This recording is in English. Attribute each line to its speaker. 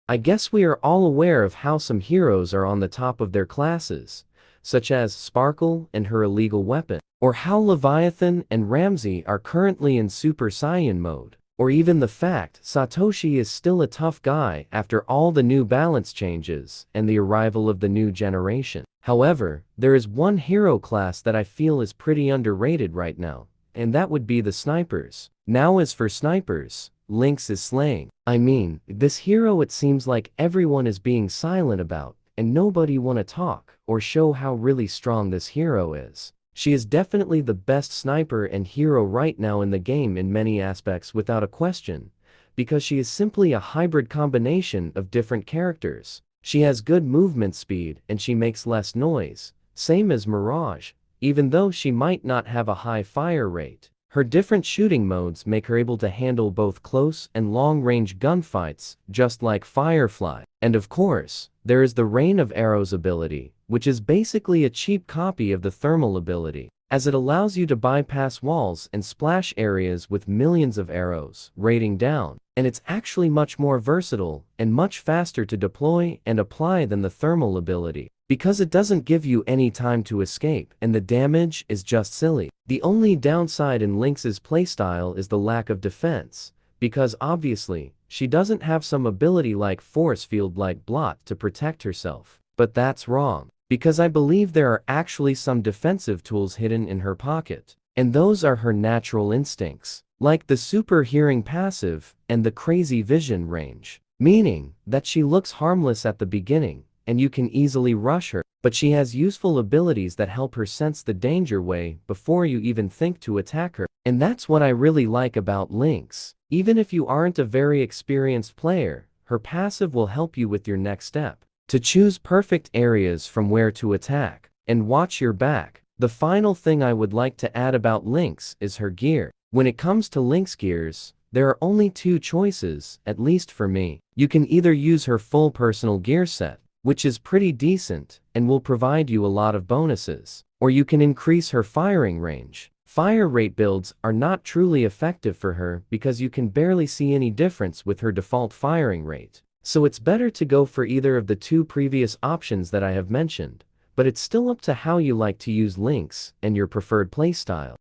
Speaker 1: I guess we are all aware of how some heroes are on the top of their classes, such as Sparkle and her illegal weapon, or how Leviathan and Ramsey are currently in Super Saiyan mode, or even the fact Satoshi is still a tough guy after all the new balance changes and the arrival of the new generation. However, there is one hero class that I feel is pretty underrated right now, and that would be the snipers. Now as for snipers, Lynx is slaying. I mean, this hero it seems like everyone is being silent about, and nobody wanna talk or show how really strong this hero is. She is definitely the best sniper and hero right now in the game in many aspects without a question, because she is simply a hybrid combination of different characters. She has good movement speed and she makes less noise, same as Mirage, even though she might not have a high fire rate. Her different shooting modes make her able to handle both close and long-range gunfights, just like Firefly. And of course, there is the Rain of Arrows ability, which is basically a cheap copy of the thermal ability, as it allows you to bypass walls and splash areas with millions of arrows raining down. And it's actually much more versatile and much faster to deploy and apply than the thermal ability, because it doesn't give you any time to escape and the damage is just silly. The only downside in Lynx's playstyle is the lack of defense, because obviously, she doesn't have some ability like Force Field like Blot to protect herself. But that's wrong, because I believe there are actually some defensive tools hidden in her pocket, and those are her natural instincts, like the Super Hearing passive and the Crazy Vision range, meaning that she looks harmless at the beginning, and you can easily rush her, but she has useful abilities that help her sense the danger way before you even think to attack her. And that's what I really like about Lynx. Even if you aren't a very experienced player, her passive will help you with your next step, to choose perfect areas from where to attack, and watch your back. The final thing I would like to add about Lynx is her gear. When it comes to Lynx gears, there are only two choices, at least for me. You can either use her full personal gear set, which is pretty decent and will provide you a lot of bonuses, or you can increase her firing range. Fire rate builds are not truly effective for her because you can barely see any difference with her default firing rate. So it's better to go for either of the two previous options that I have mentioned, but it's still up to how you like to use Lynx and your preferred playstyle.